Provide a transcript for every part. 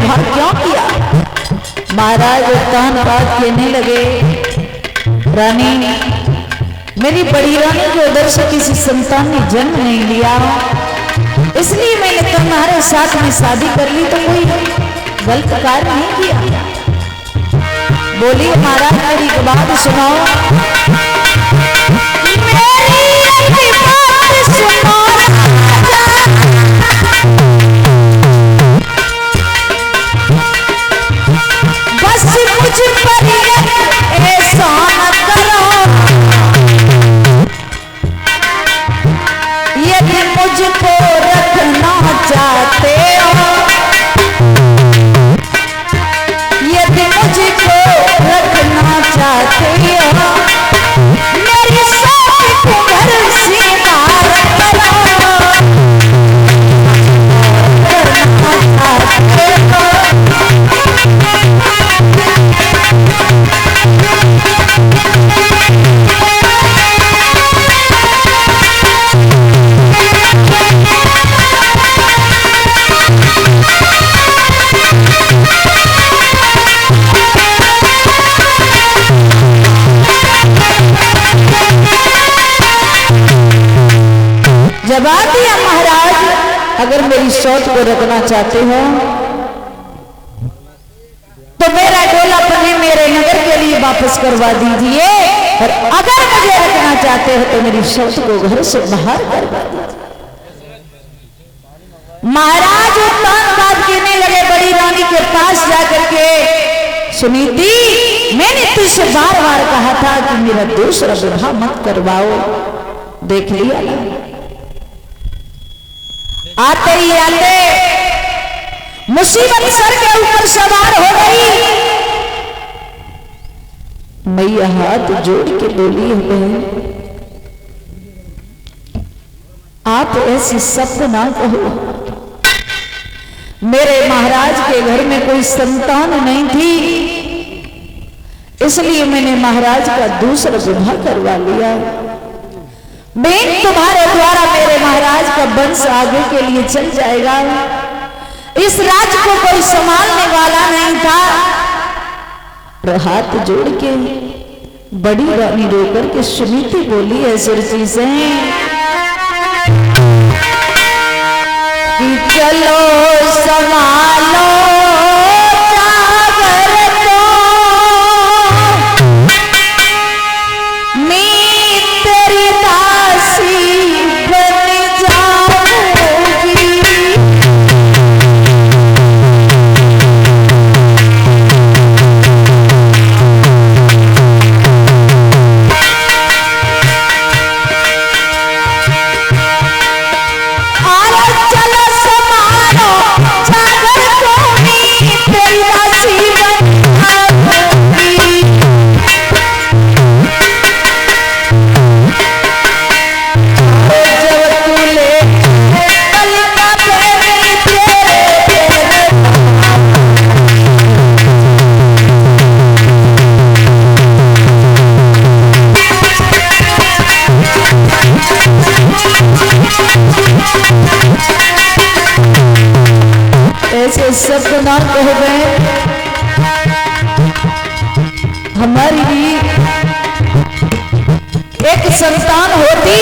व्यवहार क्यों किया? महाराज उत्तान बात कहने लगे, रानी, मेरी बड़ी रानी के उधर से किसी संतान ने जन्म नहीं लिया, इसलिए मैंने तुम्हारे साथ में शादी कर ली, तो कोई गलत कार्य नहीं किया। बोली महाराज मेरी एक बात सुनाओ। मेरी बात सुनो बस मुझ पर ऐसा मत करो, यदि मुझको रखना चाहते हो, यदि मुझको रखना चाहते हो, मेरी साथ को घर से बाहर करो, करना चाहते हो। जवाब दिया महाराज, अगर मेरी शौच को रखना चाहते हो तो मेरा डोला पन्ने मेरे नगर के लिए वापस करवा दीजिए, और अगर मुझे रखना चाहते हो तो मेरी शौच को घर से बाहर करवा दीजिए। महाराज उत्तान बात कहने लगे बड़ी रानी के पास जाकर के, सुनीति, मैंने तुझसे बार बार कहा था कि मेरा दूसरा विवाह मत करवाओ, देख लिया ना? आते ही आते मुसीबत सर के ऊपर सवार हो गई। मैया हाथ जोड़ के बोली है, बहन आप ऐसी शब्द ना कहो, मेरे महाराज के घर में कोई संतान नहीं थी, इसलिए मैंने महाराज का दूसरा विवाह करवा लिया। बहन, तुम्हारे द्वारा मेरे महाराज का वंश आगे के लिए चल जाएगा, इस राज्य को कोई संभालने वाला नहीं था। और हाथ जोड़ के बड़ी रानी रोकर के सुनीति बोली है सुरजी से कि चलो संभालो शब्द ना कह गए। हमारी भी एक संतान होती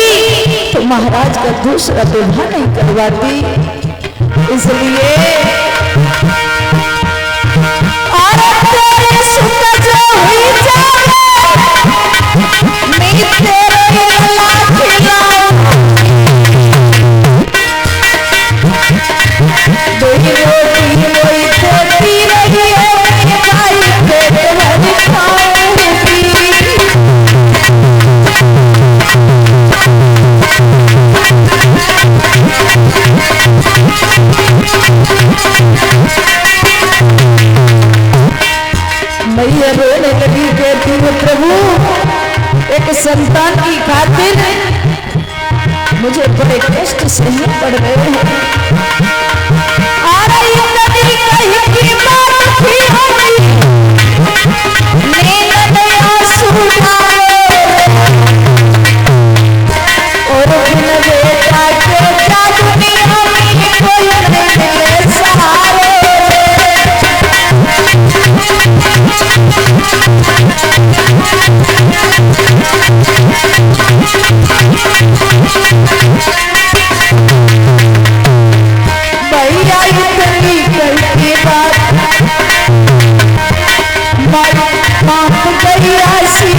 तो महाराज का दूसरा विवाह नहीं करवाती, इसलिए मैया रोने लगी, कहती है प्रभु एक संतान की खातिर मुझे बड़े कष्ट सहने पड़ रहे हैं। इतनी करके बात माफ गई आशी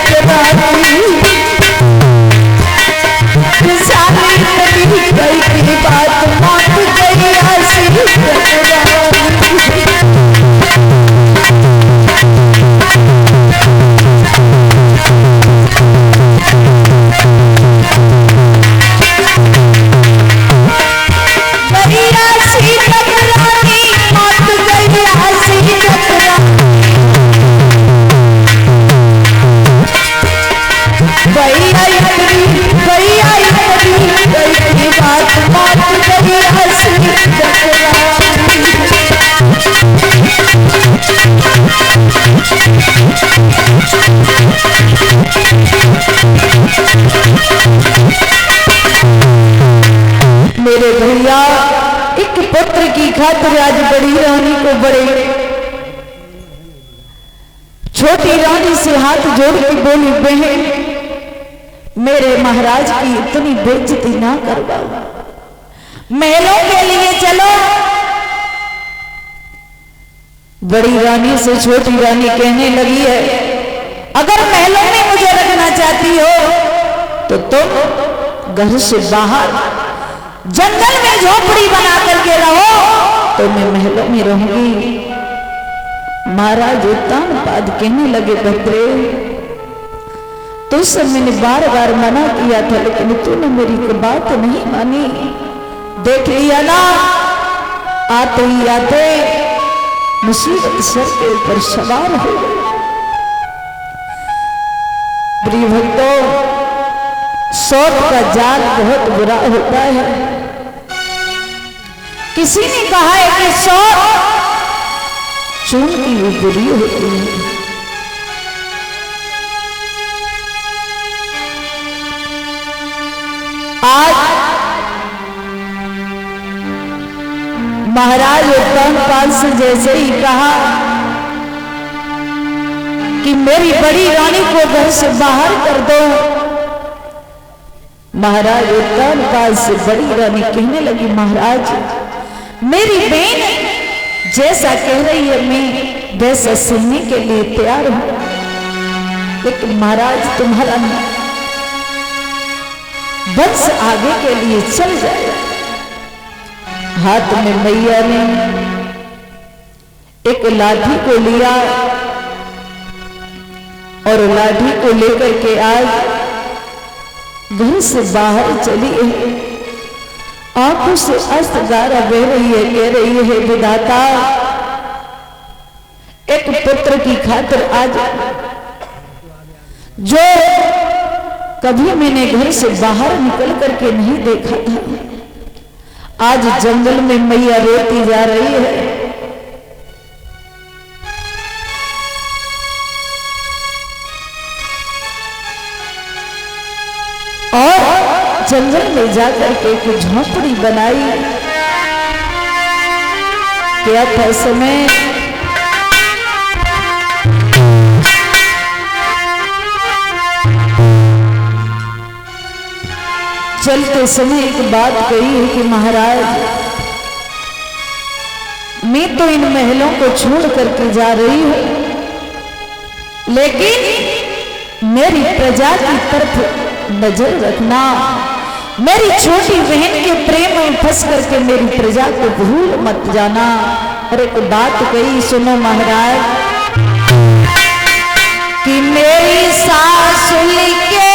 टकराई साली इतनी करके बात माफ गई आशी टकराई मेरे भैया एक पुत्र की खातिर आज बड़ी रानी को बड़े छोटी रानी से हाथ जोड़ के बोली, बहन मेरे महाराज की इतनी बेइज्जती ना करवाओ, महलों के लिए चलो। बड़ी रानी से छोटी रानी कहने लगी है, अगर महलों में मुझे रखना चाहती हो तो तुम घर से बाहर जंगल में झोपड़ी बना करके रहो, तो मैं महलों में रहूंगी। महाराज उत्तानपाद कहने लगे, भद्रे तुझसे मैंने बार बार मना किया था लेकिन तूने मेरी बात नहीं मानी। देख लिया ना, आते ही आते मुसीबत सर के ऊपर सवार हो गई। प्रिय भक्तों, सौत का जाल बहुत बुरा होता है। किसी ने कहा है कि सौत चून की भी बुरी होती है। आज महाराज उत्तानपाद से जैसे ही कहा कि मेरी बड़ी रानी को घर से बाहर कर दो, महाराज उत्तानपाद से बड़ी रानी कहने लगी, महाराज मेरी बहन जैसा कह रही है मैं वैसा सुनने के लिए तैयार हूं, लेकिन महाराज तुम्हारा वंश आगे के लिए चल जाए। हाथ में मैया ने एक लाठी को लिया और लाठी को लेकर के आज घर से बाहर चली है। आंखों से अश्रुधारा बह रही है, कह रही है, विधाता एक पुत्र की खातिर आज जो कभी मैंने घर से बाहर निकल करके नहीं देखा था, आज जंगल में मैया रोती जा रही है। और जंगल में जाकर के एक झोंपड़ी बनाई। क्या था समय, चलते समय एक बात कही है कि महाराज मैं तो इन महलों को छोड़ करके जा रही हूं, लेकिन मेरी प्रजा की तरफ नजर रखना, मेरी छोटी बहन के प्रेम में फंस करके मेरी प्रजा को भूल मत जाना। और एक बात कही, सुनो महाराज, कि मेरी सासुल के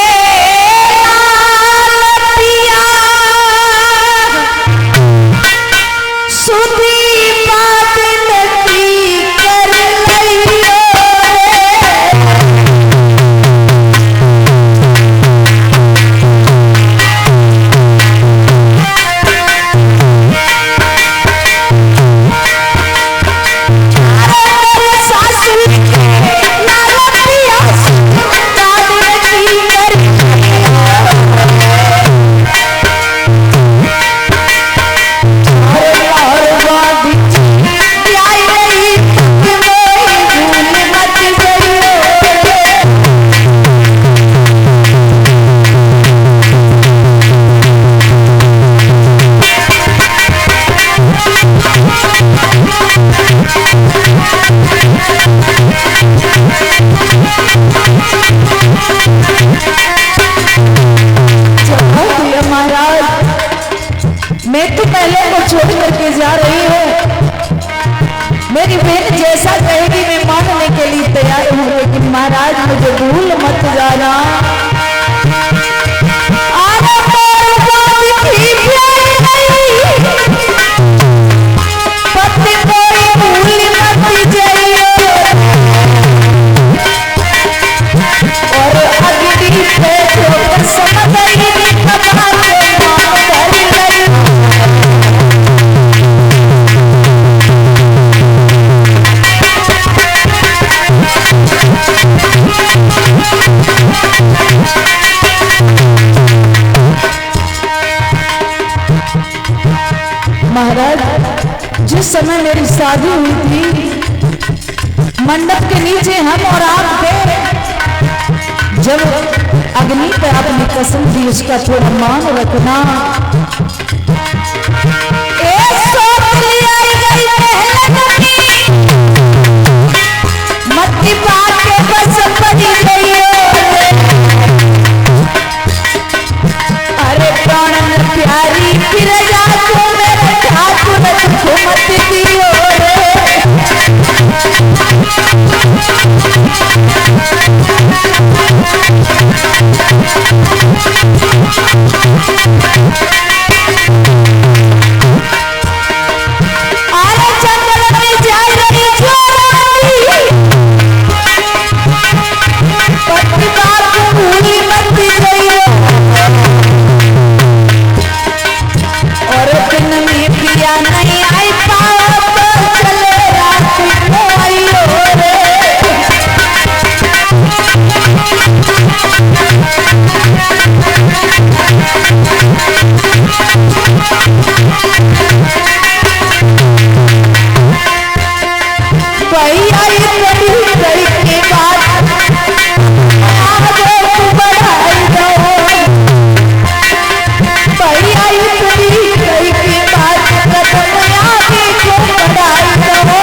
मैं तो पहले को छोड़ करके जा रही हूँ। मेरी बहन जैसा कहेगी मैं मानने के लिए तैयार हूँ, लेकिन महाराज मुझे भूल मत जाना। महाराज, जिस समय मेरी शादी हुई थी, मंडप के नीचे हम और आप थे। जब अग्नि पे आपने कसम दी, उसका थोड़ा मान रखना। मत्ती बात के बस पड़ी गई। अरे प्राण प्यारी फिर जा तू मेरे ठाकुर को मत दियो रे। अरे जंगल में जा रही पत्नी बात को भूली मत गई। और दिन में पिया नहीं आई पाओ तो चले रात को आइयो रे। भैया ये के बाद बढ़ाई दो। भैया ये के बाद कदम आगे को बढ़ाई दो।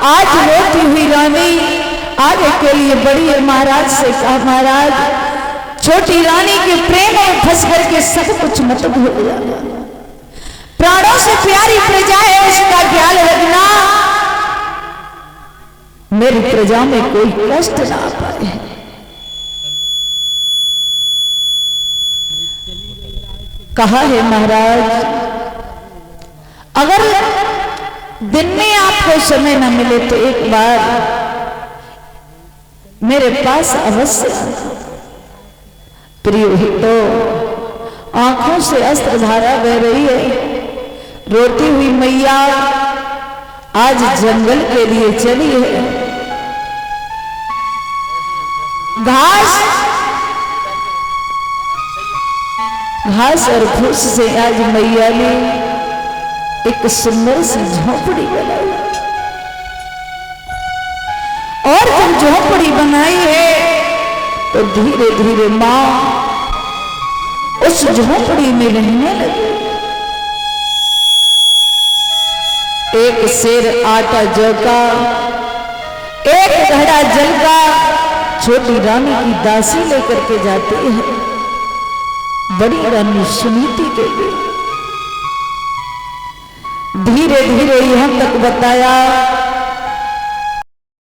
आज रोती हुई रानी आगे के लिए बड़ी है। महाराज से कहा, महाराज छोटी रानी के प्रेम में फंस करके सब कुछ मत भूल जाना। प्राणों से प्यारी प्रजा है, उसका ख्याल रखना। मेरी प्रजा में कोई कष्ट ना पाए। कहा है महाराज, अगर दिन में आपको समय न मिले तो एक बार मेरे पास अवश्य आना। प्रिय हितो, आंखों से अस्त्रधारा बह रही है। रोती हुई मैया आज जंगल के लिए चली है। घास और फूस से आज मैया ने एक सुंदर सी झोपड़ी बनाई। और जब झोपड़ी बनाई है तो धीरे धीरे मां उस झोपड़ी में रहने लगी। एक सेर आटा जौ का, एक घड़ा जल का छोटी रानी की दासी लेकर के जाती है बड़ी रानी सुनीति के लिए। धीरे धीरे यहां तक बताया